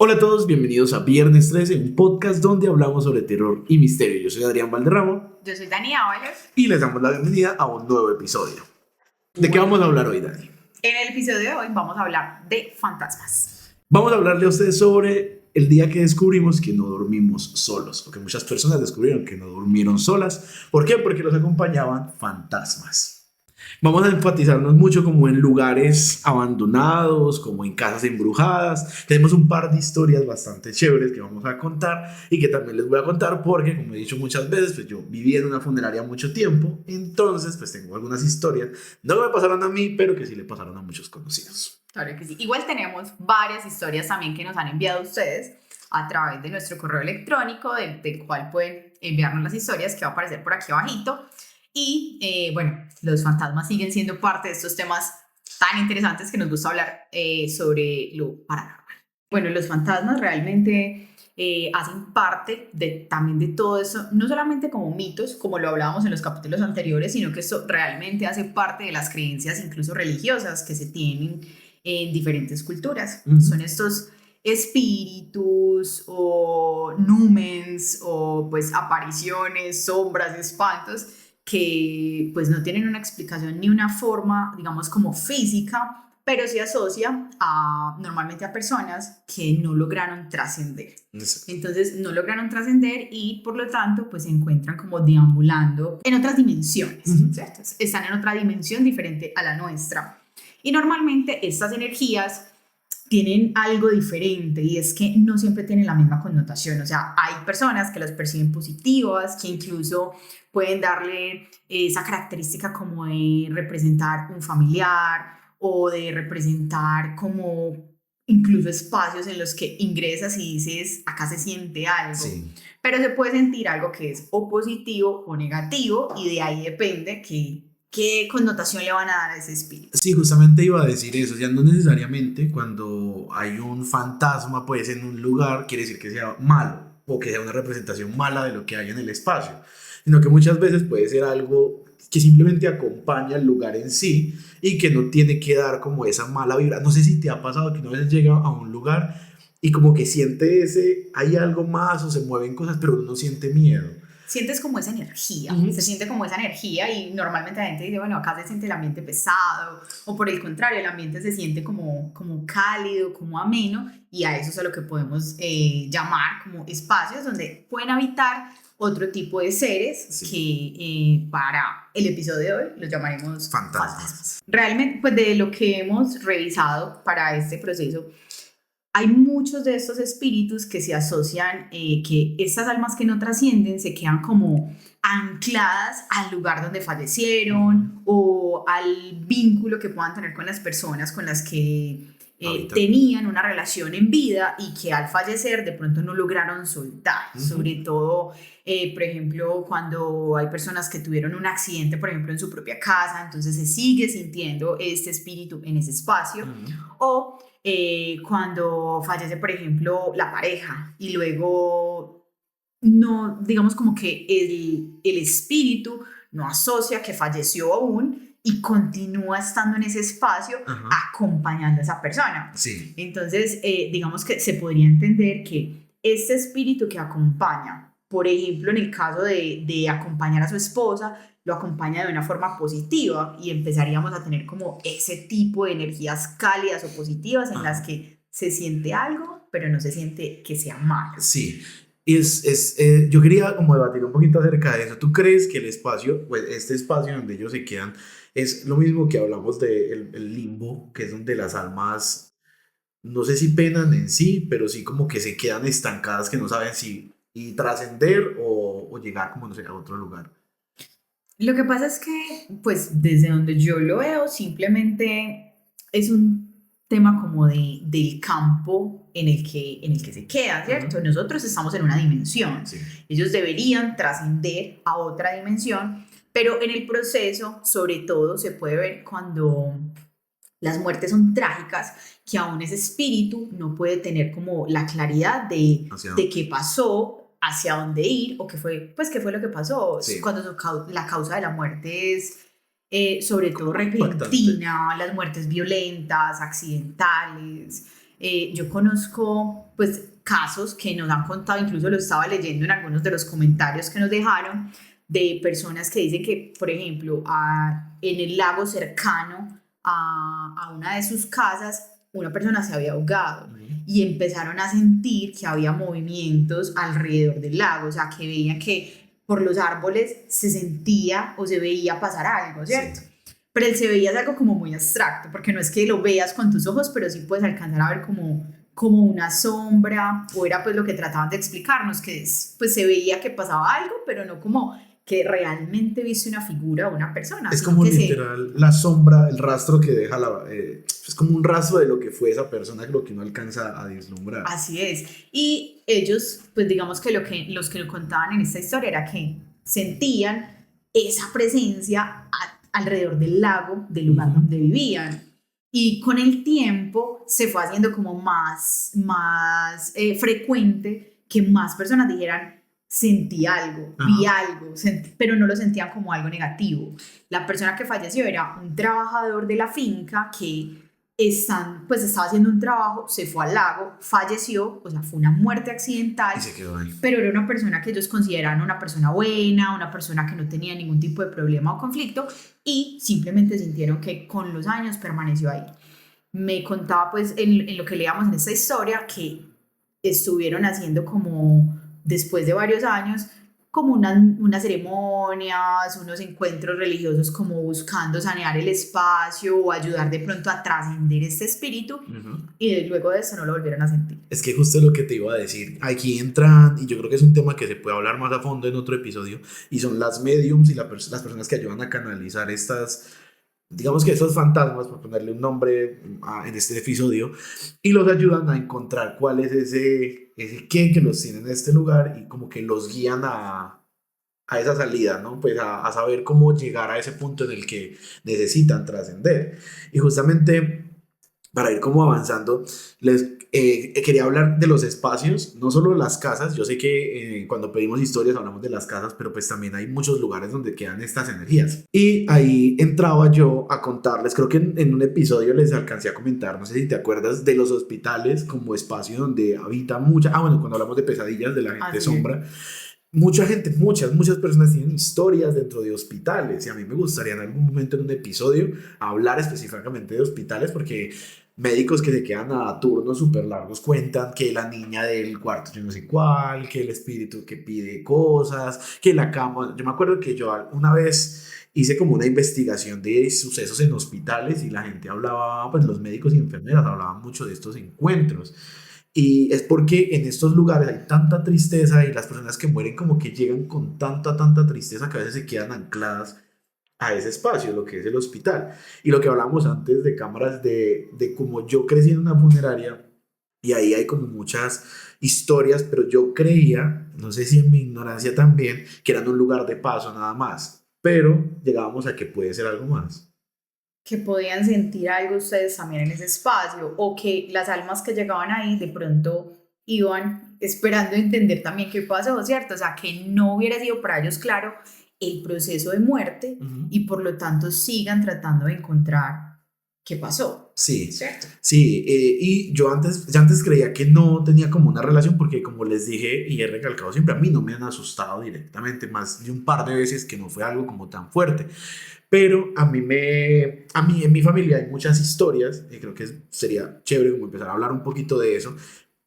Hola a todos, bienvenidos a Viernes 13, un podcast donde hablamos sobre terror y misterio. Yo soy Adrián Valderramo. Yo soy Dani Ábalos. Y les damos la bienvenida a un nuevo episodio. ¿De qué vamos a hablar hoy, Dani? En el episodio de hoy vamos a hablar de fantasmas. Vamos a hablarle a ustedes sobre el día que descubrimos que no dormimos solos, o que muchas personas descubrieron que no durmieron solas. ¿Por qué? Porque los acompañaban fantasmas. Vamos a enfatizarnos mucho como en lugares abandonados, como en casas embrujadas. Tenemos un par de historias bastante chéveres que vamos a contar y que también les voy a contar porque, como he dicho muchas veces, pues yo viví en una funeraria mucho tiempo, entonces pues tengo algunas historias, no que me pasaron a mí, pero que sí le pasaron a muchos conocidos. Claro que sí. Igual tenemos varias historias también que nos han enviado ustedes a través de nuestro correo electrónico, del cual pueden enviarnos las historias que va a aparecer por aquí abajito. Y bueno, los fantasmas siguen siendo parte de estos temas tan interesantes que nos gusta hablar sobre lo paranormal. Bueno, los fantasmas realmente hacen parte también de todo eso, no solamente como mitos, como lo hablábamos en los capítulos anteriores, sino que esto realmente hace parte de las creencias incluso religiosas que se tienen en diferentes culturas. Son estos espíritus o numens o pues apariciones, sombras, espantos que pues no tienen una explicación ni una forma, digamos, como física, pero se asocia normalmente a personas que no lograron trascender. Entonces no lograron trascender y por lo tanto pues se encuentran como deambulando en otras dimensiones, ¿cierto? Están en otra dimensión diferente a la nuestra. Y normalmente estas energías tienen algo diferente y es que no siempre tienen la misma connotación. O sea, hay personas que las perciben positivas, que incluso pueden darle esa característica como de representar un familiar o de representar como incluso espacios en los que ingresas y dices, acá se siente algo. Sí. Pero se puede sentir algo que es o positivo o negativo y de ahí depende ¿qué connotación le van a dar a ese espíritu? Sí, justamente iba a decir eso. O sea, no necesariamente cuando hay un fantasma pues en un lugar quiere decir que sea malo o que sea una representación mala de lo que hay en el espacio, sino que muchas veces puede ser algo que simplemente acompaña al lugar en sí y que no tiene que dar como esa mala vibra. No sé si te ha pasado que una vez llega a un lugar y como que siente hay algo más o se mueven cosas, pero uno no siente miedo. Sientes como esa energía, se siente como esa energía y normalmente la gente dice, bueno, acá se siente el ambiente pesado o por el contrario, el ambiente se siente como cálido, como ameno y a eso es a lo que podemos llamar como espacios donde pueden habitar otro tipo de seres que para el episodio de hoy los llamaremos fantasmas. Realmente, pues de lo que hemos revisado para este proceso, hay muchos de estos espíritus que se asocian, que estas almas que no trascienden se quedan como ancladas al lugar donde fallecieron o al vínculo que puedan tener con las personas con las que tenían una relación en vida y que al fallecer de pronto no lograron soltar. Sobre todo, por ejemplo, cuando hay personas que tuvieron un accidente, por ejemplo, en su propia casa, entonces se sigue sintiendo este espíritu en ese espacio. O cuando fallece, por ejemplo, la pareja y luego no, digamos como que el espíritu no asocia que falleció aún y continúa estando en ese espacio acompañando a esa persona. Sí. Entonces, digamos que se podría entender que este espíritu que acompaña, por ejemplo, en el caso de acompañar a su esposa, lo acompaña de una forma positiva y empezaríamos a tener como ese tipo de energías cálidas o positivas en las que se siente algo, pero no se siente que sea malo. Sí, y yo quería como debatir un poquito acerca de eso. ¿Tú crees que el espacio, pues este espacio donde ellos se quedan, es lo mismo que hablamos del el limbo, que es donde las almas, no sé si penan en sí, pero sí como que se quedan estancadas, que no saben si y trascender o llegar como no sé a otro lugar? Lo que pasa es que, pues, desde donde yo lo veo, simplemente es un tema como del campo en el que se queda, ¿cierto? Nosotros estamos en una dimensión. Sí. Ellos deberían trascender a otra dimensión, pero en el proceso, sobre todo, se puede ver cuando las muertes son trágicas, que aún ese espíritu no puede tener como la claridad de qué pasó, hacia dónde ir o qué fue lo que pasó. Sí. Cuando la causa de la muerte es sobre todo repentina, las muertes violentas, accidentales, Yo conozco pues casos que nos han contado, incluso lo estaba leyendo en algunos de los comentarios que nos dejaron, de personas que dicen que, por ejemplo, en el lago cercano a una de sus casas, una persona se había ahogado y empezaron a sentir que había movimientos alrededor del lago, o sea, que veían que por los árboles se sentía o se veía pasar algo, ¿cierto? Sí. Pero el se veía es algo como muy abstracto, porque no es que lo veas con tus ojos, pero sí puedes alcanzar a ver como una sombra, o era pues lo que trataban de explicarnos, que pues se veía que pasaba algo, pero no como que realmente viste una figura o una persona. Es como literal la sombra, el rastro que deja es como un rastro de lo que fue esa persona, lo que no alcanza a vislumbrar. Así es. Y ellos, pues digamos que los que lo contaban en esta historia era que sentían esa presencia alrededor del lago, del lugar donde vivían. Y con el tiempo se fue haciendo como más frecuente que más personas dijeran: sentí algo, vi algo, pero no lo sentían como algo negativo. La persona que falleció era un trabajador de la finca que pues estaba haciendo un trabajo, se fue al lago, falleció, o sea, fue una muerte accidental, y se quedó ahí. Pero era una persona que ellos consideraban una persona buena, una persona que no tenía ningún tipo de problema o conflicto, y simplemente sintieron que con los años permaneció ahí. Me contaba pues en lo que leíamos en esta historia que estuvieron haciendo como después de varios años como unas ceremonias, unos encuentros religiosos como buscando sanear el espacio o ayudar de pronto a trascender este espíritu, y luego de eso no lo volvieron a sentir. Es que justo lo que te iba a decir, aquí entran, y yo creo que es un tema que se puede hablar más a fondo en otro episodio, y son las mediums y las personas que ayudan a canalizar digamos que esos fantasmas, por ponerle un nombre en este episodio, y los ayudan a encontrar cuál es ese qué que los tiene en este lugar, y como que los guían a esa salida, ¿no? Pues a saber cómo llegar a ese punto en el que necesitan trascender. Y justamente para ir como avanzando, les quería hablar de los espacios, no solo las casas. Yo sé que cuando pedimos historias hablamos de las casas, pero pues también hay muchos lugares donde quedan estas energías. Y ahí entraba yo a contarles, creo que en un episodio les alcancé a comentar, no sé si te acuerdas, de los hospitales como espacio donde habita bueno, cuando hablamos de pesadillas de la gente sombra. Mucha gente, muchas personas tienen historias dentro de hospitales, y a mí me gustaría en algún momento en un episodio hablar específicamente de hospitales, porque médicos que se quedan a turnos súper largos cuentan que la niña del cuarto yo no sé cuál, que el espíritu que pide cosas, que la cama. Yo me acuerdo que yo una vez hice como una investigación de sucesos en hospitales, y la gente hablaba, pues los médicos y enfermeras hablaban mucho de estos encuentros. Y es porque en estos lugares hay tanta tristeza, y las personas que mueren como que llegan con tanta tristeza que a veces se quedan ancladas a ese espacio, lo que es el hospital. Y lo que hablamos antes de cámaras, de cómo yo crecí en una funeraria, y ahí hay como muchas historias, pero yo creía, no sé si en mi ignorancia también, que eran un lugar de paso nada más, pero llegábamos a que puede ser algo más. Que podían sentir algo ustedes también en ese espacio, o que las almas que llegaban ahí de pronto iban esperando entender también qué pasó, ¿cierto? O sea, que no hubiera sido para ellos claro el proceso de muerte, y por lo tanto sigan tratando de encontrar qué pasó. Sí, ¿cierto? Sí, y yo antes creía que no tenía como una relación, porque como les dije y he recalcado siempre, a mí no me han asustado directamente, más de un par de veces, que no fue algo como tan fuerte. Pero a mí en mi familia hay muchas historias, y creo que sería chévere como empezar a hablar un poquito de eso.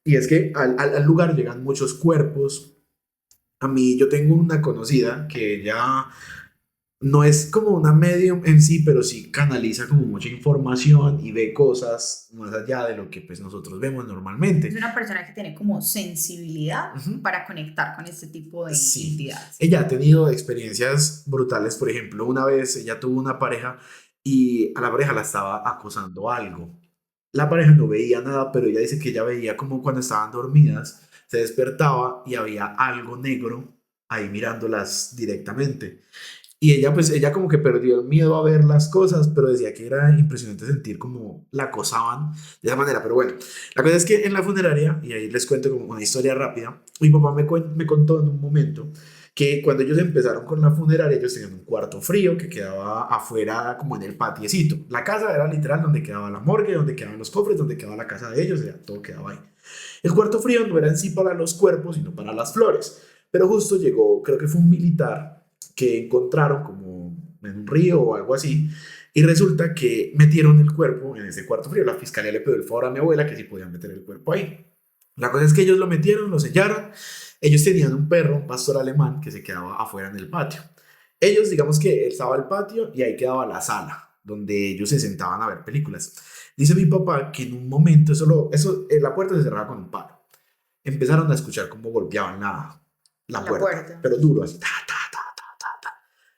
Y es que al lugar llegan muchos cuerpos. Yo tengo una conocida que ella no es como una medium en sí, pero sí canaliza como mucha información y ve cosas más allá de lo que pues nosotros vemos normalmente. Es una persona que tiene como sensibilidad para conectar con este tipo de entidades. Ella ha tenido experiencias brutales. Por ejemplo, una vez ella tuvo una pareja, y a la pareja la estaba acosando algo. La pareja no veía nada, pero ella dice que ella veía como cuando estaban dormidas, se despertaba y había algo negro ahí mirándolas directamente. Y ella como que perdió el miedo a ver las cosas, pero decía que era impresionante sentir como la acosaban de esa manera. Pero bueno, la cosa es que en la funeraria, y ahí les cuento como una historia rápida, Mi papá me contó en un momento que cuando ellos empezaron con la funeraria, ellos tenían un cuarto frío que quedaba afuera, como en el patiecito. La casa era literal donde quedaba la morgue, donde quedaban los cofres, donde quedaba la casa de ellos, o sea, todo quedaba ahí. El cuarto frío no era en sí para los cuerpos, sino para las flores. Pero justo llegó, creo que fue un militar que encontraron como en un río o algo así. Y resulta que metieron el cuerpo en ese cuarto frío. La fiscalía le pidió el favor a mi abuela que si podían meter el cuerpo ahí. La cosa es que ellos lo metieron, lo sellaron. Ellos tenían un perro, un pastor alemán, que se quedaba afuera en el patio. Ellos, digamos que estaba el patio y ahí quedaba la sala, donde ellos se sentaban a ver películas. Dice mi papá que en un momento, la puerta se cerraba con un palo. Empezaron a escuchar cómo golpeaban la puerta, pero duro, así, ta, ta, ta, ta, ta, ta.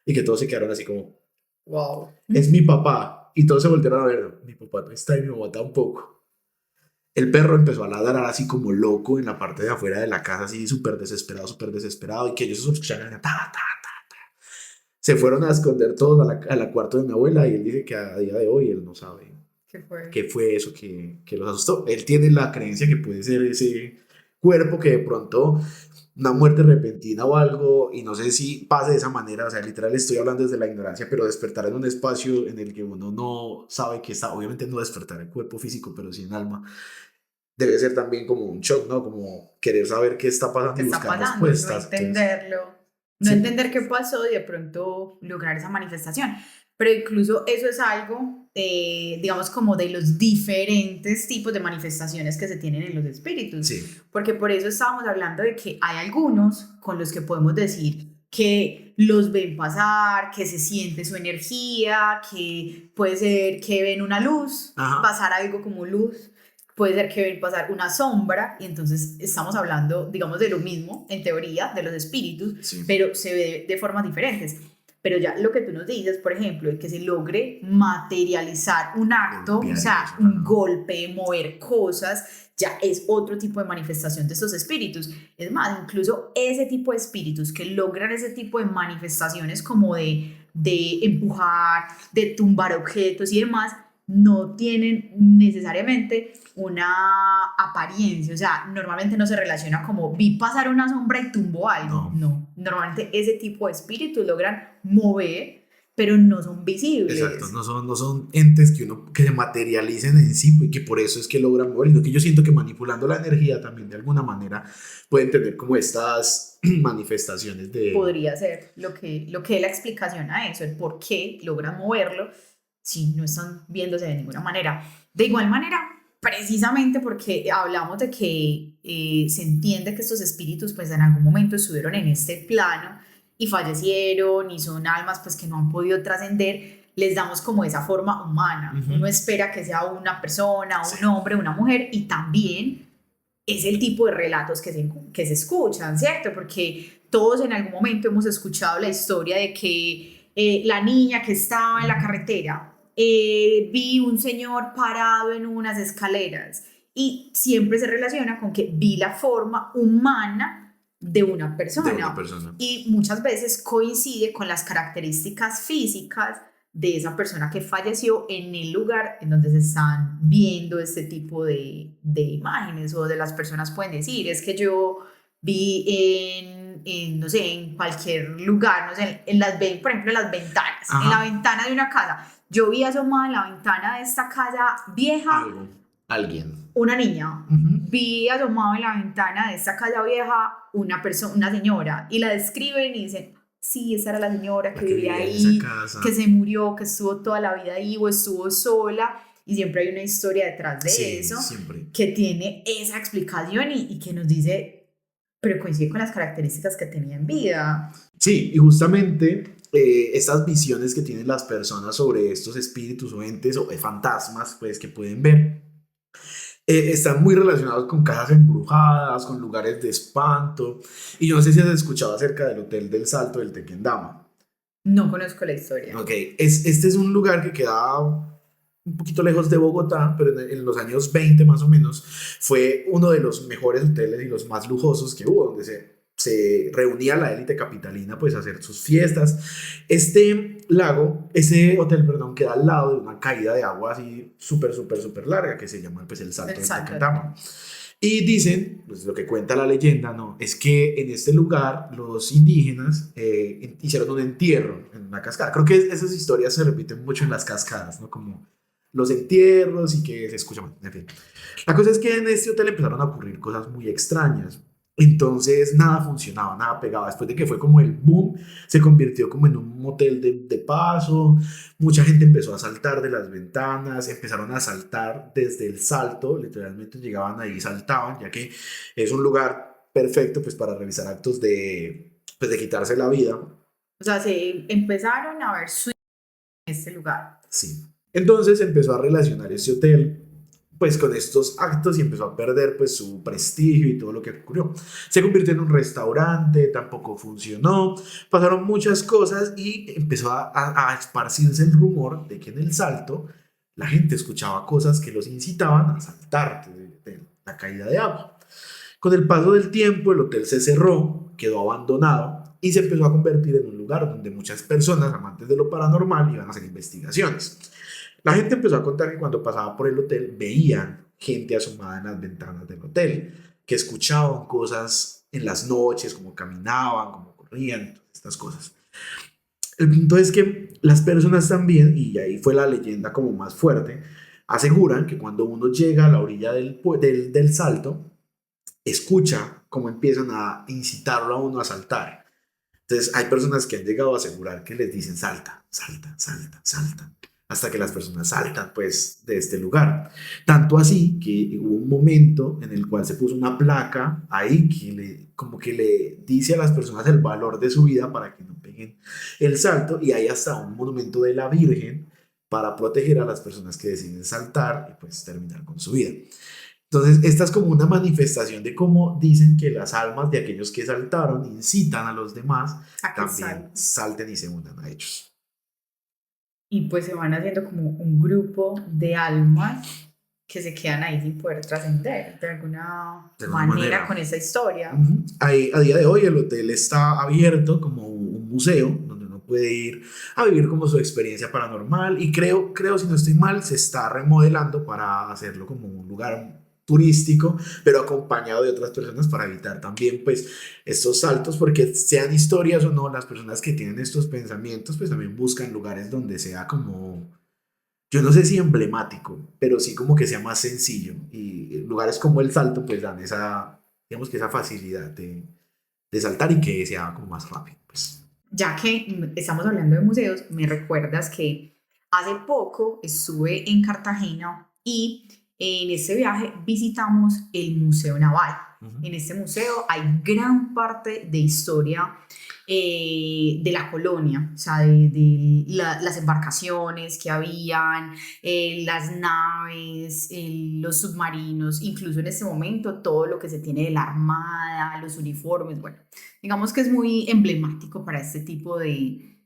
Y que todos se quedaron así como, Wow. es mi papá. Y todos se voltearon a ver, mi papá no está y mi mamá tampoco. El perro empezó a ladrar así como loco en la parte de afuera de la casa, así súper desesperado, y que ellos escuchaban, ta, ta, ta. Se fueron a esconder todos a la cuarto de mi abuela, y él dice que a día de hoy él no sabe qué fue eso que los asustó. Él tiene la creencia que puede ser ese cuerpo que de pronto una muerte repentina o algo, y no sé si pase de esa manera, o sea, literal estoy hablando desde la ignorancia, pero despertar en un espacio en el que uno no sabe que está, obviamente no despertar el cuerpo físico, pero sí en alma, debe ser también como un shock, ¿no? Como querer saber qué está pasando y buscar respuestas. No entenderlo, no Sí. entender qué pasó y de pronto lograr esa manifestación. Pero incluso eso es algo, digamos, como de los diferentes tipos de manifestaciones que se tienen en los espíritus. Sí. Porque por eso estábamos hablando de que hay algunos con los que podemos decir que los ven pasar, que se siente su energía, que puede ser que ven una luz, Ajá. pasar algo como luz. Puede ser que ven pasar una sombra, y entonces estamos hablando, digamos, de lo mismo, en teoría, de los espíritus, Sí. pero se ve de formas diferentes. Pero ya lo que tú nos dices, por ejemplo, de que se logre materializar un acto, Golpear o sea, eso, un ¿no? golpe, mover cosas, ya es otro tipo de manifestación de estos espíritus. Es más, incluso ese tipo de espíritus que logran ese tipo de manifestaciones como de empujar, de tumbar objetos y demás, no tienen necesariamente una apariencia, o sea, normalmente no se relaciona como vi pasar una sombra y tumbó algo, no. Normalmente ese tipo de espíritus logran mover, pero no son visibles. Exacto, no son entes que se materialicen en sí, y que por eso es que logran mover, sino que yo siento que manipulando la energía también de alguna manera pueden tener como estas manifestaciones de... Podría ser lo que es la explicación a eso, el por qué logran moverlo si no están viéndose de ninguna manera. De igual manera, precisamente porque hablamos de que se entiende que estos espíritus pues en algún momento estuvieron en este plano y fallecieron y son almas pues que no han podido trascender, les damos como esa forma humana. Uno espera que sea una persona, un hombre, una mujer, y también es el tipo de relatos que se escuchan, ¿cierto? Porque todos en algún momento hemos escuchado la historia de que la niña que estaba en la carretera, vi un señor parado en unas escaleras, y siempre se relaciona con que vi la forma humana de una persona. Y muchas veces coincide con las características físicas de esa persona que falleció en el lugar en donde se están viendo este tipo de imágenes, o de las personas pueden decir, es que yo vi no sé, en cualquier lugar, no sé, por ejemplo, en las ventanas, en la ventana de una casa, yo vi asomada en la ventana de esta casa vieja alguien, una niña, vi asomado en la ventana de esta casa vieja una señora, y la describen y dicen, sí, esa era la señora que vivía ahí, que se murió, que estuvo toda la vida ahí o estuvo sola, y siempre hay una historia detrás de eso, siempre, que tiene esa explicación y que nos dice, pero coincide con las características que tenía en vida. Sí, y justamente estas visiones que tienen las personas sobre estos espíritus o entes o fantasmas pues, que pueden ver, están muy relacionados con casas embrujadas, con lugares de espanto. Y yo no sé si has escuchado acerca del Hotel del Salto del Tequendama. No conozco la historia. Ok, este es un lugar que queda un poquito lejos de Bogotá, pero en los años 20 más o menos, fue uno de los mejores hoteles y los más lujosos que hubo, donde se reunía la élite capitalina pues a hacer sus fiestas. Ese hotel, perdón, queda al lado de una caída de agua así súper larga que se llama pues el Salto del Tequendama. Y dicen, pues lo que cuenta la leyenda, ¿no? Es que en este lugar los indígenas hicieron un entierro en una cascada. Creo que esas historias se repiten mucho en las cascadas, ¿no? Como los entierros y que se escuchan, en fin. La cosa es que en este hotel empezaron a ocurrir cosas muy extrañas. Entonces nada funcionaba, nada pegaba. Después de que fue como el boom, se convirtió como en un motel de paso. Mucha gente empezó a saltar de las ventanas, empezaron a saltar desde el salto, literalmente llegaban ahí y saltaban, ya que es un lugar perfecto pues para realizar actos pues, de quitarse la vida. O sea, se empezaron a ver suicidios en este lugar. Sí. Entonces empezó a relacionar ese hotel pues con estos actos y empezó a perder pues su prestigio y todo lo que ocurrió. Se convirtió en un restaurante, tampoco funcionó, pasaron muchas cosas y empezó a esparcirse el rumor de que en el Salto la gente escuchaba cosas que los incitaban a saltar de la caída de agua. Con el paso del tiempo el hotel se cerró, quedó abandonado y se empezó a convertir en un lugar donde muchas personas amantes de lo paranormal iban a hacer investigaciones. La gente empezó a contar que cuando pasaba por el hotel veían gente asomada en las ventanas del hotel, que escuchaban cosas en las noches, como caminaban, como corrían, estas cosas. El punto es que las personas también, y ahí fue la leyenda como más fuerte, aseguran que cuando uno llega a la orilla del salto, escucha cómo empiezan a incitarlo a uno a saltar. Entonces hay personas que han llegado a asegurar que les dicen salta, salta, salta, salta, hasta que las personas saltan pues de este lugar. Tanto así que hubo un momento en el cual se puso una placa ahí como que le dice a las personas el valor de su vida para que no peguen el salto, y hay hasta un monumento de la Virgen para proteger a las personas que deciden saltar y pues terminar con su vida. Entonces, esta es como una manifestación de cómo dicen que las almas de aquellos que saltaron incitan a los demás también salten y se unan a ellos. Y pues se van haciendo como un grupo de almas que se quedan ahí sin poder trascender de alguna manera con esa historia. Ahí, a día de hoy el hotel está abierto como un museo donde uno puede ir a vivir como su experiencia paranormal, y creo si no estoy mal, se está remodelando para hacerlo como un lugar turístico, pero acompañado de otras personas para evitar también pues estos saltos, porque sean historias o no, las personas que tienen estos pensamientos pues también buscan lugares donde sea como, yo no sé si emblemático, pero sí como que sea más sencillo, y lugares como el Salto pues dan esa, digamos que esa facilidad de saltar y que sea como más rápido pues. Ya que estamos hablando de museos, me recuerdas que hace poco estuve en Cartagena y en este viaje visitamos el Museo Naval. En este museo hay gran parte de historia de la colonia, o sea, de las embarcaciones que habían, las naves, los submarinos, incluso en este momento todo lo que se tiene de la armada, los uniformes, bueno, digamos que es muy emblemático para este tipo de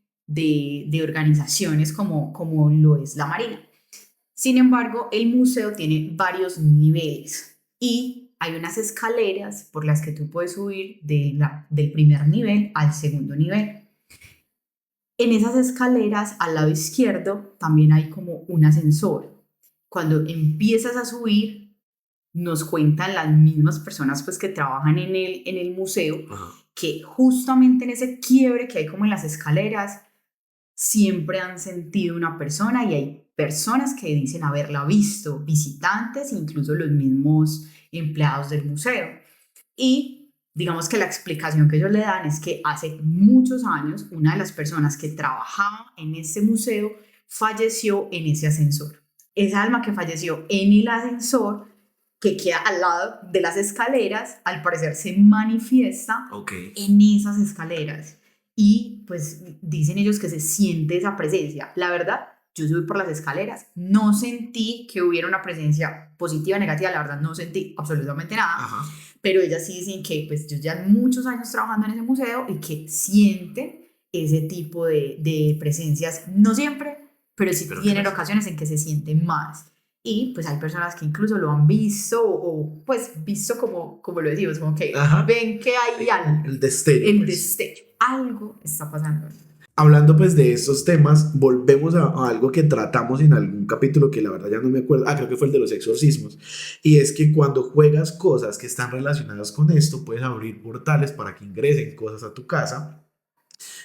organizaciones como lo es la Marina. Sin embargo, el museo tiene varios niveles y hay unas escaleras por las que tú puedes subir del primer nivel al segundo nivel. En esas escaleras, al lado izquierdo, también hay como un ascensor. Cuando empiezas a subir, nos cuentan las mismas personas pues, que trabajan en el museo, que justamente en ese quiebre que hay como en las escaleras, siempre han sentido una persona, y hay personas que dicen haberla visto, visitantes, incluso los mismos empleados del museo. Y digamos que la explicación que ellos le dan es que hace muchos años una de las personas que trabajaba en ese museo falleció en ese ascensor. Esa alma que falleció en el ascensor, que queda al lado de las escaleras, al parecer se manifiesta en esas escaleras. Y pues dicen ellos que se siente esa presencia. La verdad, yo subí por las escaleras, no sentí que hubiera una presencia positiva o negativa, la verdad no sentí absolutamente nada. Pero ellas sí dicen que pues yo ya muchos años trabajando en ese museo y que sienten ese tipo de presencias, no siempre, pero sí tienen ocasiones en que se sienten más. Y pues hay personas que incluso lo han visto o pues visto como lo decimos, como que ven que hay algo. El destello. El destello. Algo está pasando. hablando pues de estos temas, volvemos a algo que tratamos en algún capítulo que la verdad ya no me acuerdo, creo que fue el de los exorcismos, y es que cuando juegas cosas que están relacionadas con esto, puedes abrir portales para que ingresen cosas a tu casa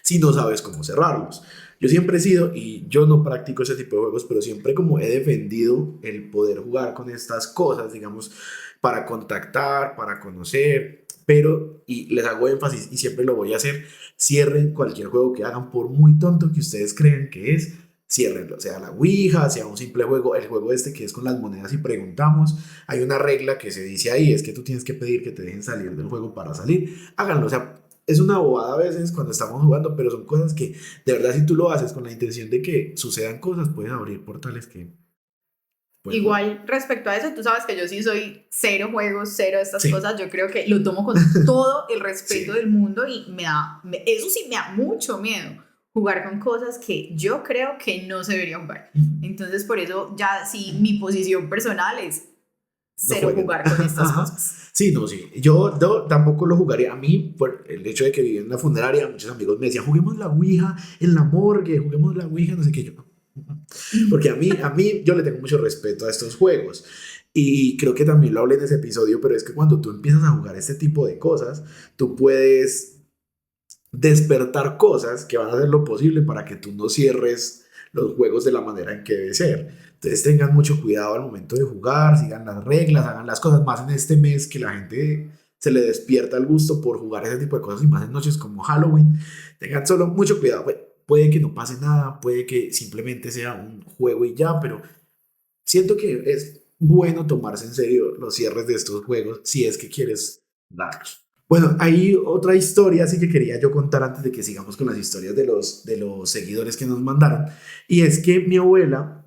si no sabes cómo cerrarlos. Yo siempre he sido, y yo no practico ese tipo de juegos, pero siempre como he defendido el poder jugar con estas cosas, digamos, para contactar, para conocer, pero, y les hago énfasis, y siempre lo voy a hacer, cierren cualquier juego que hagan, por muy tonto que ustedes crean que es, ciérrenlo, sea la Ouija, sea un simple juego, el juego este que es con las monedas y preguntamos, hay una regla que se dice ahí, es que tú tienes que pedir que te dejen salir del juego para salir, háganlo, o sea, es una bobada a veces cuando estamos jugando, pero son cosas que de verdad si tú lo haces con la intención de que sucedan cosas, puedes abrir portales que... Pues, igual respecto a eso, tú sabes que yo sí soy cero juegos, cero de estas sí. cosas, yo creo que lo tomo con todo el respeto Sí. del mundo y eso sí me da mucho miedo, jugar con cosas que yo creo que no se debería jugar. Entonces por eso ya sí mi posición personal es cero No jugar con estas cosas. Sí, no, sí. Yo tampoco lo jugaría. A mí, por el hecho de que viví en una funeraria, muchos amigos me decían, juguemos la Ouija en la morgue, juguemos la Ouija, no sé qué. Yo no. Porque yo le tengo mucho respeto a estos juegos. Y creo que también lo hablé en ese episodio, pero es que cuando tú empiezas a jugar este tipo de cosas, tú puedes despertar cosas que van a hacer lo posible para que tú no cierres los juegos de la manera en que debe ser. Entonces tengan mucho cuidado al momento de jugar, sigan las reglas, hagan las cosas más en este mes que la gente se le despierta el gusto por jugar ese tipo de cosas y más en noches como Halloween. Tengan solo mucho cuidado. Puede que no pase nada, puede que simplemente sea un juego y ya, pero siento que es bueno tomarse en serio los cierres de estos juegos si es que quieres darlos. Bueno, hay otra historia así que quería yo contar antes de que sigamos con las historias de los seguidores que nos mandaron. Y es que mi abuela,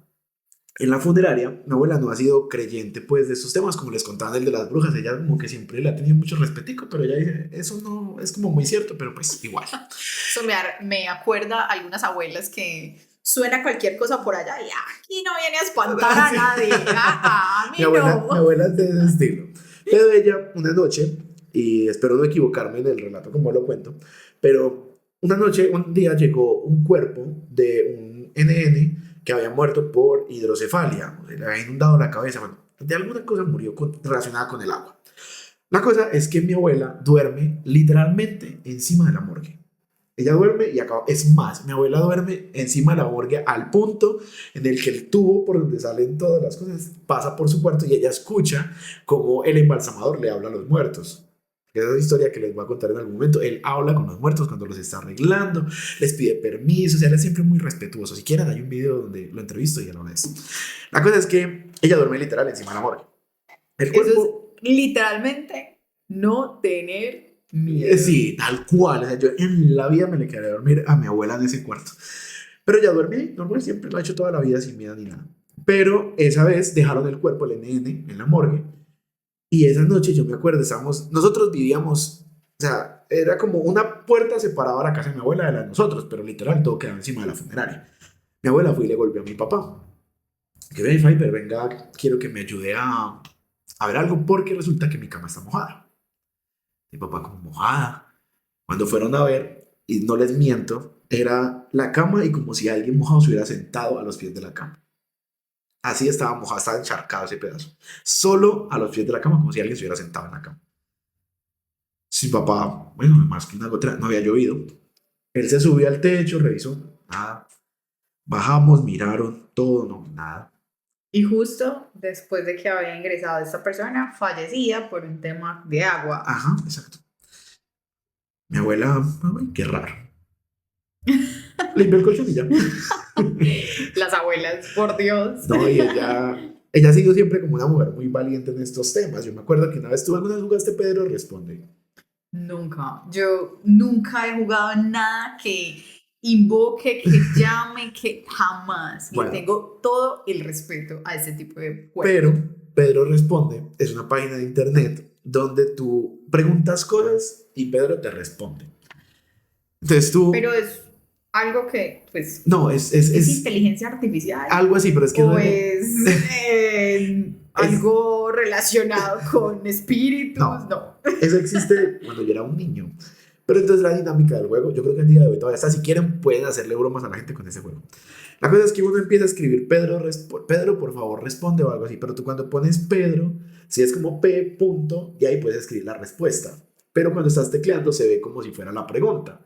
en la funeraria, mi abuela no ha sido creyente pues de estos temas, como les contaba el de las brujas. Ella como que siempre le ha tenido mucho respetico, pero ella dice, eso no es como muy cierto, pero pues igual. Eso me acuerda a algunas abuelas que suena cualquier cosa por allá y aquí no viene a espantar a nadie. A mí Mi abuela, no. mi abuela es de ese estilo. Pero ella, una noche, y espero no equivocarme en el relato como lo cuento, pero una noche, un día llegó un cuerpo de un NN que había muerto por hidrocefalia, le había inundado la cabeza, bueno, de alguna cosa murió relacionada con el agua. La cosa es que mi abuela duerme literalmente encima de la morgue. Ella duerme y acaba. Es más, mi abuela duerme encima de la morgue al punto en el que el tubo por donde salen todas las cosas pasa por su cuarto y ella escucha como el embalsamador le habla a los muertos. Esa es una historia que les voy a contar en algún momento. Él habla con los muertos cuando los está arreglando, les pide permiso, o sea, él es siempre muy respetuoso. Si quieren, hay un video donde lo entrevisto y él habla de eso. La cosa es que ella duerme literal encima de la morgue. El cuerpo... Eso es literalmente no tener miedo. Sí, tal cual. O sea, yo en la vida me le quería dormir a mi abuela en ese cuarto. Pero ya duerme normal, siempre lo ha hecho toda la vida sin miedo ni nada. Pero esa vez dejaron el cuerpo, el NN, en la morgue. Y esa noche yo me acuerdo, nosotros vivíamos, o sea, era como una puerta separaba la casa de mi abuela de la de nosotros, pero literal todo quedaba encima de la funeraria. Mi abuela fue y le golpeó a mi papá. Que ve, Fiber, venga, quiero que me ayude a ver algo porque resulta que mi cama está mojada. Mi papá como mojada. Cuando fueron a ver, y no les miento, era la cama y como si alguien mojado se hubiera sentado a los pies de la cama. Así estaba mojado, estaba encharcado ese pedazo. Solo a los pies de la cama, como si alguien se hubiera sentado en la cama. Sí, papá, bueno, más que una gota, no había llovido. Él se subió al techo, revisó, nada. Bajamos, miraron, todo, no, nada. Y justo después de que había ingresado esta persona, fallecida por un tema de agua. Ajá, exacto. Mi abuela, ay, qué raro. Limpió el colchón y ya. Las abuelas, por Dios. No, y ella ha sido siempre como una mujer muy valiente en estos temas. Yo me acuerdo que una vez tú alguna vez jugaste Pedro Responde. Nunca. Yo nunca he jugado nada que invoque, que llame, que jamás. Bueno. Y tengo todo el respeto a ese tipo de juegos. Pero Pedro Responde es una página de internet donde tú preguntas cosas y Pedro te responde. Entonces tú... Pero es algo que, pues... No, es inteligencia artificial. Algo así, pero es que... O algo relacionado con espíritus. No. Eso existe cuando yo era un niño. Pero entonces la dinámica del juego, yo creo que el día de hoy todavía está. Si quieren, pueden hacerle bromas a la gente con ese juego. La cosa es que uno empieza a escribir Pedro, Pedro, por favor, responde o algo así. Pero tú cuando pones Pedro, si es como P, punto, y ahí puedes escribir la respuesta. Pero cuando estás tecleando se ve como si fuera la pregunta.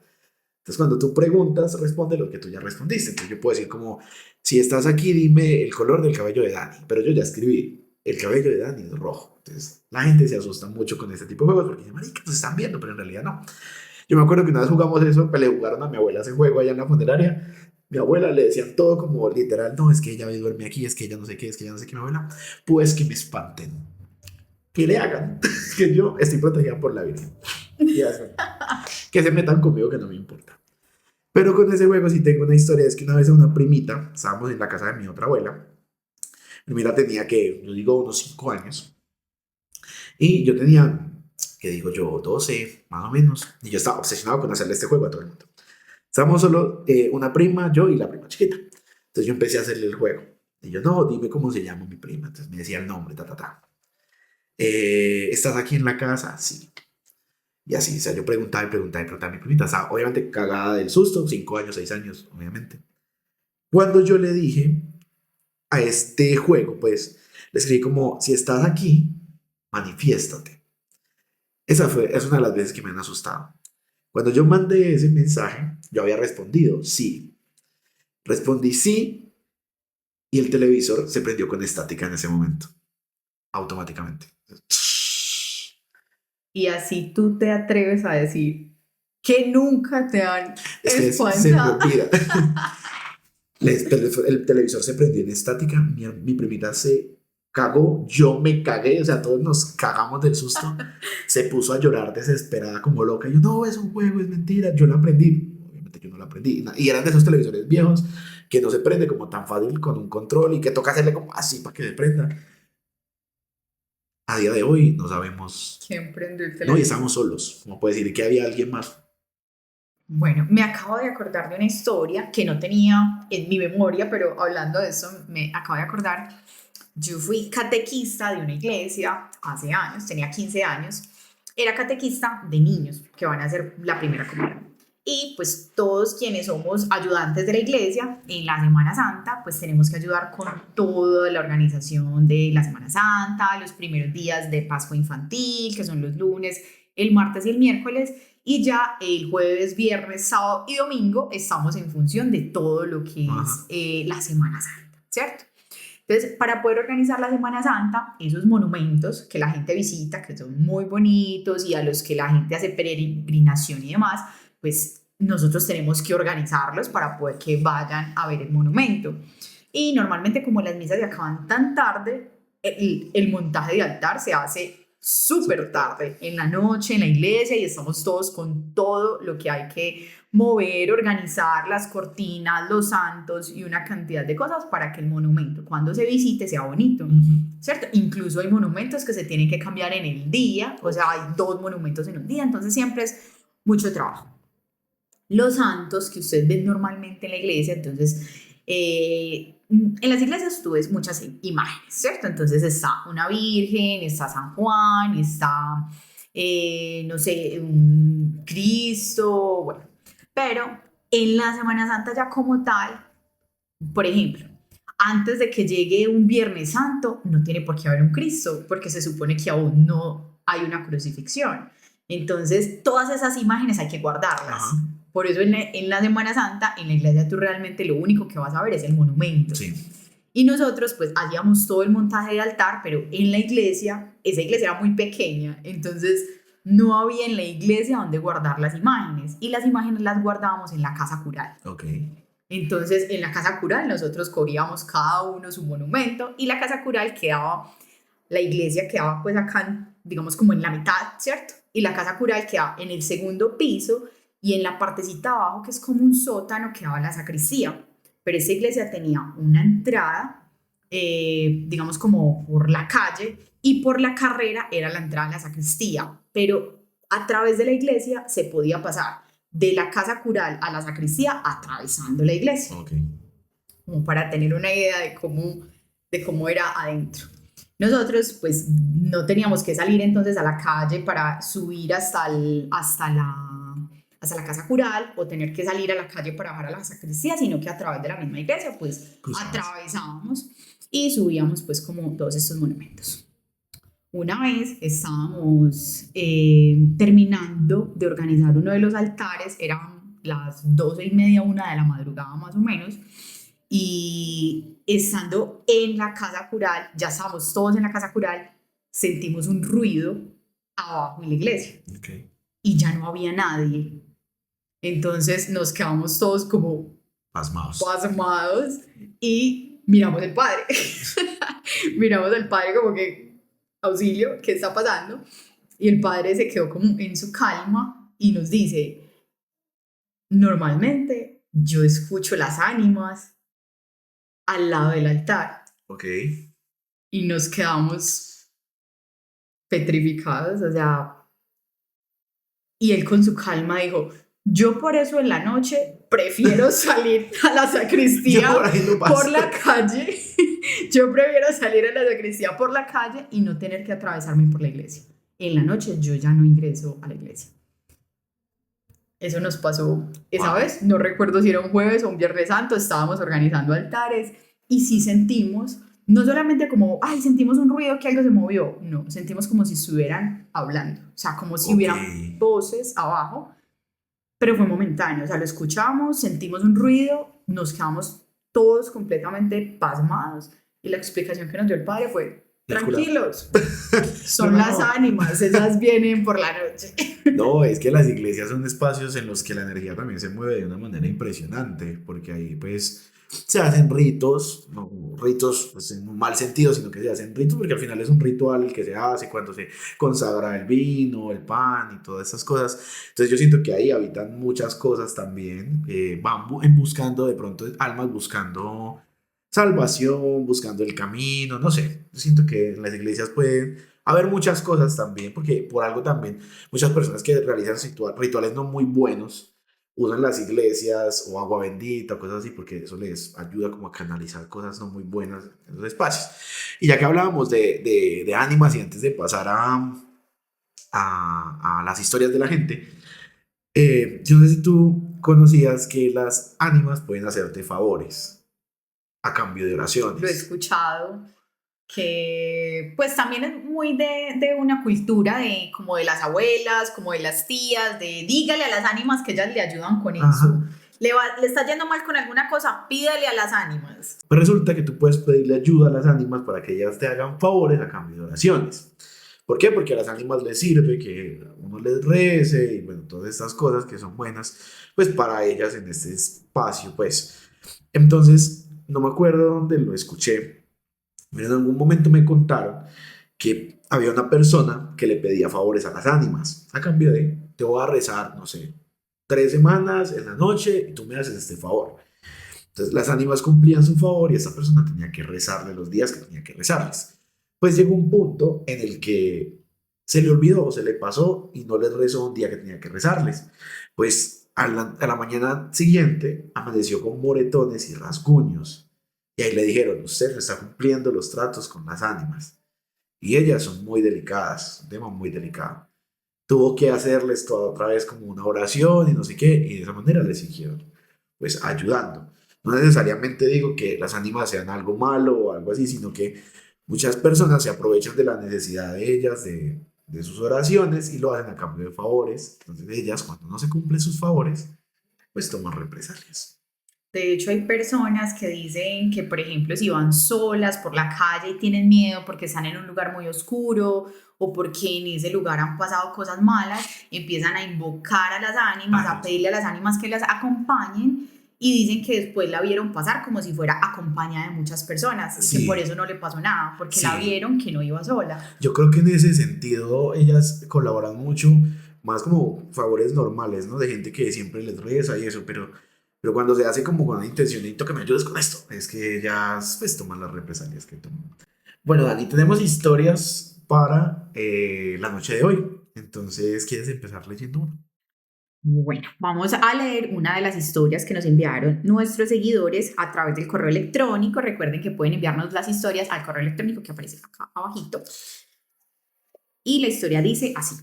Entonces, cuando tú preguntas, responde lo que tú ya respondiste. Entonces, yo puedo decir como, si estás aquí, dime el color del cabello de Dani. Pero yo ya escribí, el cabello de Dani es rojo. Entonces, la gente se asusta mucho con este tipo de juegos porque dicen, marica, nos están viendo, pero en realidad no. Yo me acuerdo que una vez jugamos eso, le jugaron a mi abuela ese juego allá en la funeraria. Mi abuela le decían todo como literal, no, es que ella duerme aquí, es que ella no sé qué, es que ella no sé qué, mi abuela. Pues que me espanten, que le hagan, que yo estoy protegida por la Virgen. Y así, que se metan conmigo, que no me importa. Pero con ese juego sí tengo una historia, es que una vez a una primita, estábamos en la casa de mi otra abuela, mi primita tenía que, yo digo, unos 5 años, y yo tenía, que digo yo, 12 más o menos, y yo estaba obsesionado con hacerle este juego a todo el mundo. Estábamos solo una prima, yo y la prima chiquita. Entonces yo empecé a hacerle el juego. Y yo, no, dime cómo se llama mi prima. Entonces me decía el nombre, ta, ta, ta. ¿Estás aquí en la casa? Sí. Y así, o sea, yo preguntaba y preguntaba y preguntaba. Mi primita estaba obviamente cagada del susto, 5 años, 6 años, obviamente. Cuando yo le dije a este juego, pues, le escribí como, si estás aquí, manifiéstate. Es una de las veces que me han asustado. Cuando yo mandé ese mensaje, yo había respondido sí. Respondí sí y el televisor se prendió con estática en ese momento, automáticamente. Y así tú te atreves a decir que nunca te han Es que se me espantado. olvida. El televisor se prendió en estática, mi primita se cagó, yo me cagué, o sea, todos nos cagamos del susto. Se puso a llorar desesperada como loca. Yo, no, es un juego, es mentira, yo la aprendí. Obviamente yo no la aprendí. Y eran de esos televisores viejos que no se prende como tan fácil con un control y que toca hacerle como así para que se prenda. A día de hoy no sabemos. ¿Quién prendió el No, y televisor? estamos solos. Como puede decir que había alguien más. Bueno, me acabo de acordar de una historia que no tenía en mi memoria, pero hablando de eso, me acabo de acordar. Yo fui catequista de una iglesia hace años, tenía 15 años. Era catequista de niños que van a hacer la primera comunión. Y pues todos quienes somos ayudantes de la iglesia en la Semana Santa, pues tenemos que ayudar con toda la organización de la Semana Santa, los primeros días de Pascua Infantil, que son los lunes, el martes y el miércoles, y ya el jueves, viernes, sábado y domingo estamos en función de todo lo que es la Semana Santa, ¿cierto? Entonces, para poder organizar la Semana Santa, esos monumentos que la gente visita, que son muy bonitos y a los que la gente hace peregrinación y demás, pues nosotros tenemos que organizarlos para poder que vayan a ver el monumento. Y normalmente como las misas se acaban tan tarde, el montaje de altar se hace súper tarde, en la noche, en la iglesia, y estamos todos con todo lo que hay que mover, organizar las cortinas, los santos y una cantidad de cosas para que el monumento cuando se visite sea bonito, ¿cierto? Incluso hay monumentos que se tienen que cambiar en el día, o sea, hay 2 monumentos en un día, entonces siempre es mucho trabajo. Los santos que ustedes ven normalmente en la iglesia, entonces en las iglesias tú ves muchas imágenes, ¿cierto? Entonces está una virgen, está San Juan, está, no sé, un Cristo, bueno. Pero en la Semana Santa ya como tal, por ejemplo, antes de que llegue un Viernes Santo, no tiene por qué haber un Cristo, porque se supone que aún no hay una crucifixión. Entonces, todas esas imágenes hay que guardarlas. Por eso en la Semana Santa, en la iglesia tú realmente lo único que vas a ver es el monumento. Sí. Y nosotros pues hacíamos todo el montaje del altar, pero en la iglesia, esa iglesia era muy pequeña, entonces no había en la iglesia donde guardar las imágenes. Y las imágenes las guardábamos en la casa cural. Entonces en la casa cural nosotros cogíamos cada uno su monumento y la casa cural quedaba, la iglesia quedaba pues acá, digamos como en la mitad, ¿cierto? Y la casa cural quedaba en el segundo piso y en la partecita abajo, que es como un sótano, quedaba la sacristía. Pero esa iglesia tenía una entrada, digamos como por la calle, y por la carrera era la entrada a la sacristía. Pero a través de la iglesia se podía pasar de la casa cural a la sacristía atravesando la iglesia. Como para tener una idea de cómo era adentro. Nosotros pues no teníamos que salir entonces a la calle para subir hasta la hasta la casa cural o tener que salir a la calle para bajar a la sacristía, sino que a través de la misma iglesia pues atravesábamos y subíamos pues como todos estos monumentos. Una vez estábamos terminando de organizar uno de los altares, eran las 12:30, 1 de la madrugada más o menos, y estando en la casa cural, ya estábamos todos en la casa cural, sentimos un ruido abajo en la iglesia. Okay. Y ya no había nadie. Entonces nos quedamos todos como pasmados y miramos al padre. Miramos al padre como que, auxilio, ¿qué está pasando? Y el padre se quedó como en su calma y nos dice, normalmente yo escucho las ánimas al lado del altar. Ok. Y nos quedamos petrificados, o sea, y él con su calma dijo, yo por eso en la noche prefiero salir a la sacristía por la calle. Yo prefiero salir a la sacristía por la calle y no tener que atravesarme por la iglesia. En la noche yo ya no ingreso a la iglesia. Eso nos pasó esa vez. No recuerdo si era un jueves o un viernes santo. Estábamos organizando altares y sí sentimos, no solamente como, ay, sentimos un ruido que algo se movió. No, sentimos como si estuvieran hablando. O sea, como si hubieran voces abajo. Pero fue momentáneo. O sea, lo escuchamos, sentimos un ruido, nos quedamos todos completamente pasmados. Y la explicación que nos dio el padre fue, tranquilos, son las ánimas, esas vienen por la noche. No, es que las iglesias son espacios en los que la energía también se mueve de una manera impresionante, porque ahí pues se hacen ritos, no ritos pues, en un mal sentido, sino que se hacen ritos porque al final es un ritual el que se hace cuando se consagra el vino, el pan y todas esas cosas. Entonces yo siento que ahí habitan muchas cosas también, van buscando de pronto almas buscando salvación, buscando el camino, no sé. Yo siento que en las iglesias pueden haber muchas cosas también, porque por algo también muchas personas que realizan rituales no muy buenos usan las iglesias o agua bendita o cosas así, porque eso les ayuda como a canalizar cosas no muy buenas en los espacios. Y ya que hablábamos de ánimas y antes de pasar a las historias de la gente, yo no sé si tú conocías que las ánimas pueden hacerte favores a cambio de oraciones. Lo he escuchado, que pues también es muy de una cultura de como de las abuelas, como de las tías, de dígale a las ánimas que ellas le ayudan con eso. Le está yendo mal con alguna cosa, pídale a las ánimas. Pues resulta que tú puedes pedirle ayuda a las ánimas para que ellas te hagan favores a cambio de oraciones. ¿Por qué? Porque a las ánimas les sirve que uno les rece y bueno, todas estas cosas que son buenas, pues para ellas en este espacio, pues. Entonces, no me acuerdo dónde lo escuché, pero en algún momento me contaron que había una persona que le pedía favores a las ánimas a cambio de, te voy a rezar, no sé, 3 semanas en la noche y tú me haces este favor. Entonces las ánimas cumplían su favor y esa persona tenía que rezarle los días que tenía que rezarles. Pues llegó un punto en el que se le olvidó o se le pasó y no les rezó un día que tenía que rezarles. Pues a la mañana siguiente amaneció con moretones y rasguños. Y ahí le dijeron, usted no está cumpliendo los tratos con las ánimas. Y ellas son muy delicadas, un tema muy delicado. Tuvo que hacerles toda otra vez como una oración y no sé qué, y de esa manera les siguieron pues ayudando. No necesariamente digo que las ánimas sean algo malo o algo así, sino que muchas personas se aprovechan de la necesidad de ellas, de sus oraciones y lo hacen a cambio de favores. Entonces ellas, cuando no se cumplen sus favores, pues toman represalias. De hecho, hay personas que dicen que, por ejemplo, si van solas por la calle y tienen miedo porque están en un lugar muy oscuro o porque en ese lugar han pasado cosas malas, empiezan a invocar a las ánimas, a pedirle a las ánimas que las acompañen y dicen que después la vieron pasar como si fuera acompañada de muchas personas, sí. Que por eso no le pasó nada, porque sí. La vieron que no iba sola. Yo creo que en ese sentido ellas colaboran mucho, más como favores normales, ¿no? De gente que siempre les reza y eso, pero cuando se hace como con una intención, necesito que me ayudes con esto, es que ellas pues toman las represalias que toman. Bueno, Dani, tenemos historias para la noche de hoy, entonces, ¿quieres empezar leyendo uno? Bueno, vamos a leer una de las historias que nos enviaron nuestros seguidores a través del correo electrónico. Recuerden que pueden enviarnos las historias al correo electrónico que aparece acá abajito. Y la historia dice así.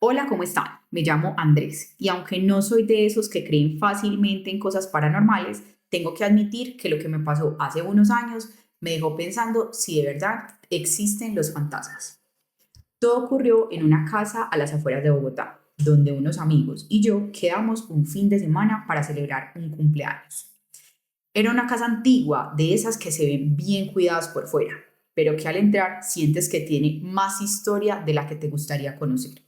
Hola, ¿cómo están? Me llamo Andrés y aunque no soy de esos que creen fácilmente en cosas paranormales, tengo que admitir que lo que me pasó hace unos años me dejó pensando si de verdad existen los fantasmas. Todo ocurrió en una casa a las afueras de Bogotá, donde unos amigos y yo quedamos un fin de semana para celebrar un cumpleaños. Era una casa antigua, de esas que se ven bien cuidadas por fuera, pero que al entrar sientes que tiene más historia de la que te gustaría conocer.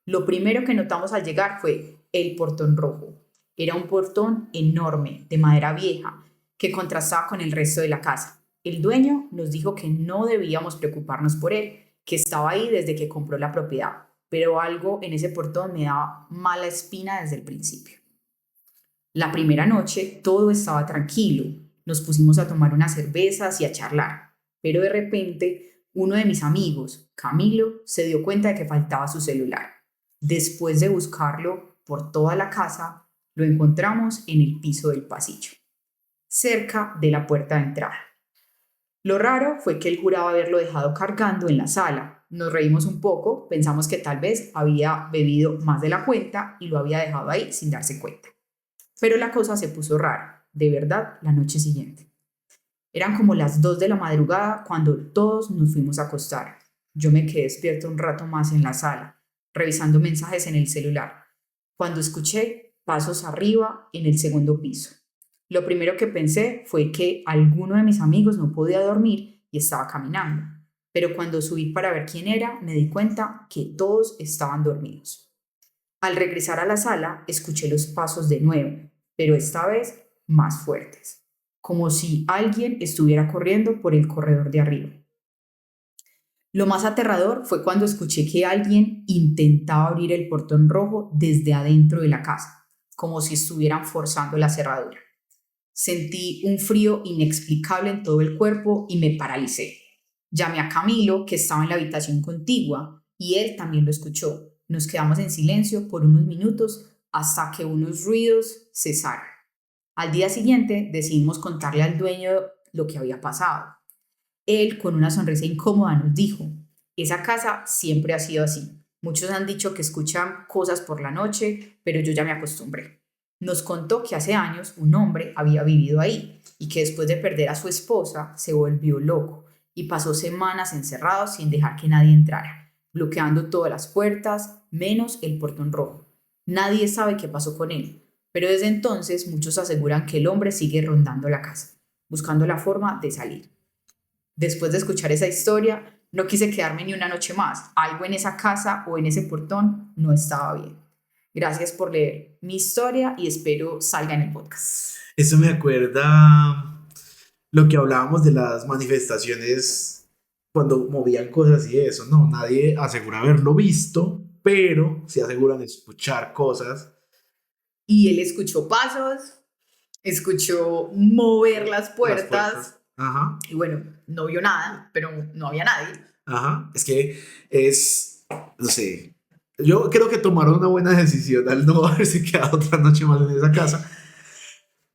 Lo primero que notamos al llegar fue el portón rojo. Era un portón enorme, de madera vieja, que contrastaba con el resto de la casa. El dueño nos dijo que no debíamos preocuparnos por él, que estaba ahí desde que compró la propiedad, pero algo en ese portón me daba mala espina desde el principio. La primera noche todo estaba tranquilo. Nos pusimos a tomar unas cervezas y a charlar, pero de repente uno de mis amigos, Camilo, se dio cuenta de que faltaba su celular. Después de buscarlo por toda la casa, lo encontramos en el piso del pasillo, cerca de la puerta de entrada. Lo raro fue que él juraba haberlo dejado cargando en la sala. Nos reímos un poco, pensamos que tal vez había bebido más de la cuenta y lo había dejado ahí sin darse cuenta. Pero la cosa se puso rara, de verdad, la noche siguiente. Eran como las 2 de la madrugada cuando todos nos fuimos a acostar. Yo me quedé despierto un rato más en la sala, revisando mensajes en el celular, cuando escuché pasos arriba en el segundo piso. Lo primero que pensé fue que alguno de mis amigos no podía dormir y estaba caminando, pero cuando subí para ver quién era, me di cuenta que todos estaban dormidos. Al regresar a la sala, escuché los pasos de nuevo, pero esta vez más fuertes, como si alguien estuviera corriendo por el corredor de arriba. Lo más aterrador fue cuando escuché que alguien intentaba abrir el portón rojo desde adentro de la casa, como si estuvieran forzando la cerradura. Sentí un frío inexplicable en todo el cuerpo y me paralicé. Llamé a Camilo, que estaba en la habitación contigua, y él también lo escuchó. Nos quedamos en silencio por unos minutos hasta que unos ruidos cesaron. Al día siguiente decidimos contarle al dueño lo que había pasado. Él, con una sonrisa incómoda, nos dijo: esa casa siempre ha sido así. Muchos han dicho que escuchan cosas por la noche, pero yo ya me acostumbré. Nos contó que hace años un hombre había vivido ahí y que después de perder a su esposa se volvió loco y pasó semanas encerrado sin dejar que nadie entrara, bloqueando todas las puertas, menos el portón rojo. Nadie sabe qué pasó con él, pero desde entonces muchos aseguran que el hombre sigue rondando la casa, buscando la forma de salir. Después de escuchar esa historia, no quise quedarme ni una noche más. Algo en esa casa o en ese portón no estaba bien. Gracias por leer mi historia y espero salga en el podcast. Eso me acuerda lo que hablábamos de las manifestaciones cuando movían cosas y eso, ¿no? Nadie asegura haberlo visto, pero sí aseguran escuchar cosas. Y él escuchó pasos, escuchó mover las puertas. Ajá. Y bueno, no vio nada, pero no había nadie. Ajá. Es que es, no sé, yo creo que tomaron una buena decisión al no haberse quedado otra noche más en esa casa,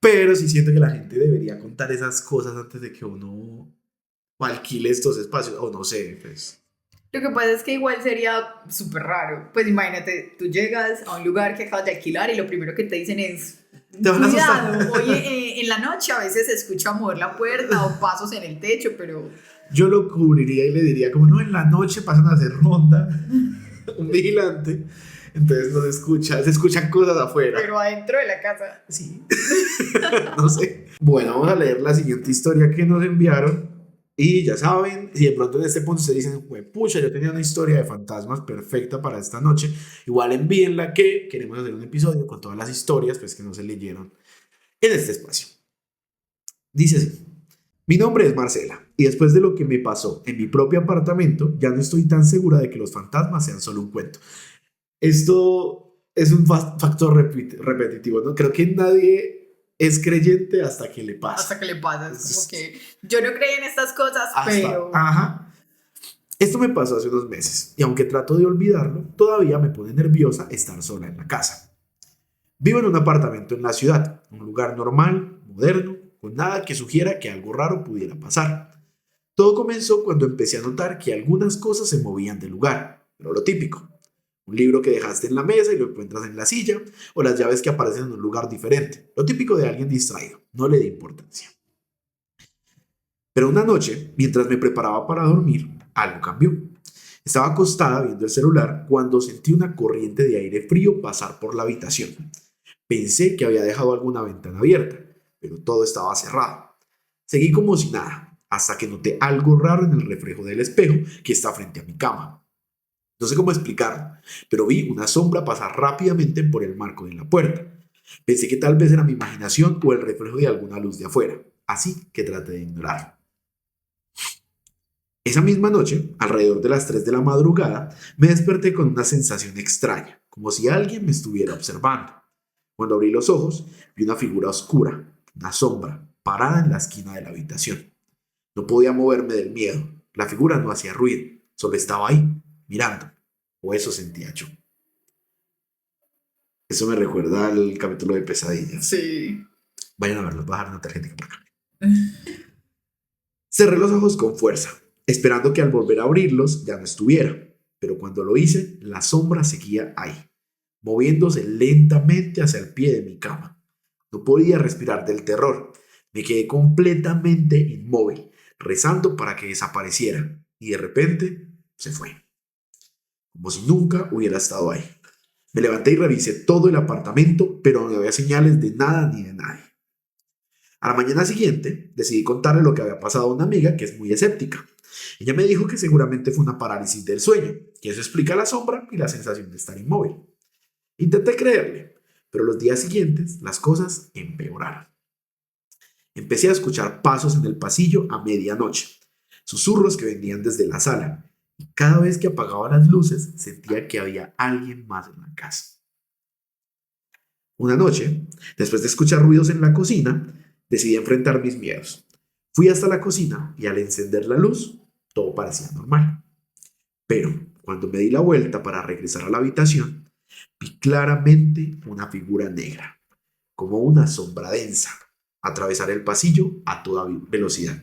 pero sí siento que la gente debería contar esas cosas antes de que uno alquile estos espacios, o no sé, pues. Lo que pasa es que igual sería súper raro. Pues imagínate, tú llegas a un lugar que acabas de alquilar y lo primero que te dicen es: Te van a asustar. cuidado, oye, en la noche a veces se escucha mover la puerta o pasos en el techo, pero... Yo lo cubriría y le diría como, no, en la noche pasan a hacer ronda, un vigilante, entonces no se escucha, se escuchan cosas afuera. Pero adentro de la casa. Sí. No sé. Bueno, vamos a leer la siguiente historia que nos enviaron. Y ya saben, si de pronto en este punto se dicen, pucha, yo tenía una historia de fantasmas perfecta para esta noche, igual envíenla, que queremos hacer un episodio con todas las historias pues, que no se leyeron en este espacio. Dice así: mi nombre es Marcela y después de lo que me pasó en mi propio apartamento, ya no estoy tan segura de que los fantasmas sean solo un cuento. Esto es un factor repetitivo, ¿no? Creo que nadie es creyente hasta que le pasa. Hasta que le pasa. Es como que yo no creía en estas cosas, pero... Ajá. Esto me pasó hace unos meses y aunque trato de olvidarlo, todavía me pone nerviosa estar sola en la casa. Vivo en un apartamento en la ciudad, un lugar normal, moderno, con nada que sugiera que algo raro pudiera pasar. Todo comenzó cuando empecé a notar que algunas cosas se movían del lugar, pero lo típico. Un libro que dejaste en la mesa y lo encuentras en la silla, o las llaves que aparecen en un lugar diferente. Lo típico de alguien distraído, no le dé importancia. Pero una noche, mientras me preparaba para dormir, algo cambió. Estaba acostada viendo el celular cuando sentí una corriente de aire frío pasar por la habitación. Pensé que había dejado alguna ventana abierta, pero todo estaba cerrado. Seguí como si nada, hasta que noté algo raro en el reflejo del espejo que está frente a mi cama. No sé cómo explicarlo, pero vi una sombra pasar rápidamente por el marco de la puerta. Pensé que tal vez era mi imaginación o el reflejo de alguna luz de afuera, así que traté de ignorarlo. Esa misma noche, alrededor de las 3 de la madrugada, me desperté con una sensación extraña, como si alguien me estuviera observando. Cuando abrí los ojos, vi una figura oscura, una sombra, parada en la esquina de la habitación. No podía moverme del miedo. La figura no hacía ruido, solo estaba ahí, mirando. O eso sentía yo. Eso me recuerda al capítulo de Pesadillas. Sí. Vayan a verlo, voy a dejar una tarjetita por acá. Cerré los ojos con fuerza, esperando que al volver a abrirlos ya no estuviera. Pero cuando lo hice, la sombra seguía ahí, moviéndose lentamente hacia el pie de mi cama. No podía respirar del terror. Me quedé completamente inmóvil, rezando para que desapareciera, y de repente se fue, como si nunca hubiera estado ahí. Me levanté y revisé todo el apartamento, pero no había señales de nada ni de nadie. A la mañana siguiente, decidí contarle lo que había pasado a una amiga que es muy escéptica. Ella me dijo que seguramente fue una parálisis del sueño, que eso explica la sombra y la sensación de estar inmóvil. Intenté creerle, pero los días siguientes las cosas empeoraron. Empecé a escuchar pasos en el pasillo a medianoche, susurros que venían desde la sala, y cada vez que apagaba las luces sentía que había alguien más en la casa. Una noche, después de escuchar ruidos en la cocina, decidí enfrentar mis miedos. Fui hasta la cocina y al encender la luz, todo parecía normal. Pero cuando me di la vuelta para regresar a la habitación, vi claramente una figura negra, como una sombra densa, atravesar el pasillo a toda velocidad.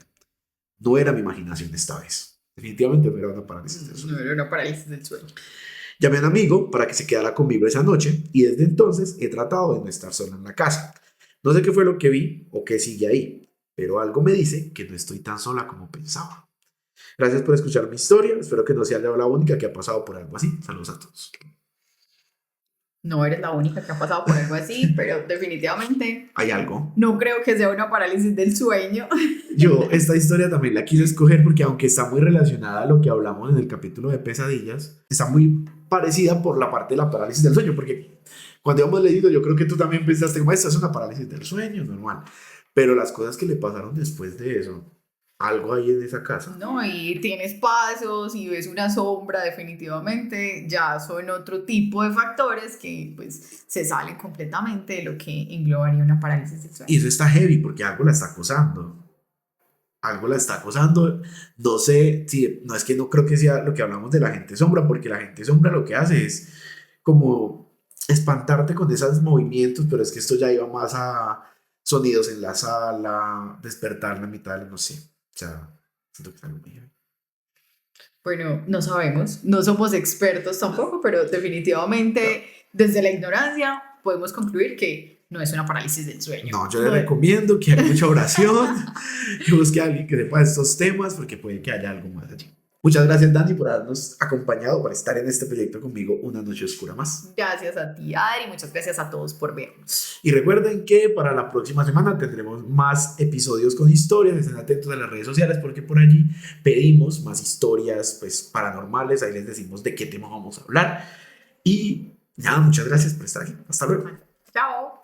No era mi imaginación esta vez. Definitivamente no era una parálisis del sueño. No era una parálisis del sueño. Llamé a un amigo para que se quedara conmigo esa noche y desde entonces he tratado de no estar sola en la casa. No sé qué fue lo que vi o qué sigue ahí, pero algo me dice que no estoy tan sola como pensaba. Gracias por escuchar mi historia. Espero que no sea la única que ha pasado por algo así. Saludos a todos. No eres la única que ha pasado por algo así, pero definitivamente ¿Hay algo? no creo que sea una parálisis del sueño. Yo esta historia también la quise escoger porque aunque está muy relacionada a lo que hablamos en el capítulo de pesadillas, está muy parecida por la parte de la parálisis del sueño, porque cuando íbamos leído yo creo que tú también pensaste como esta es una parálisis del sueño, normal, pero las cosas que le pasaron después de eso, algo hay en esa casa. No, y tienes pasos y ves una sombra, definitivamente ya son otro tipo de factores que pues se salen completamente de lo que englobaría una parálisis del sueño. Y eso está heavy porque algo la está acosando. Algo la está acosando. No sé si, no es que no creo que sea lo que hablamos de la gente sombra, porque la gente sombra lo que hace es como espantarte con esos movimientos, pero es que esto ya iba más a sonidos en la sala, despertar la mitad de no sé. O sea, siento que es algo muy heavy. Bueno, no sabemos, no somos expertos tampoco, pero definitivamente desde la ignorancia podemos concluir que no es una parálisis del sueño. No, yo le recomiendo que haga mucha oración, que busque a alguien que sepa de estos temas, porque puede que haya algo más allí. Muchas gracias, Dani, por habernos acompañado, por estar en este proyecto conmigo una noche oscura más. Gracias a ti, Adri, muchas gracias a todos por vernos. Y recuerden que para la próxima semana tendremos más episodios con historias, estén atentos a las redes sociales porque por allí pedimos más historias pues, paranormales, ahí les decimos de qué tema vamos a hablar. Y nada, muchas gracias por estar aquí. Hasta luego. Chao.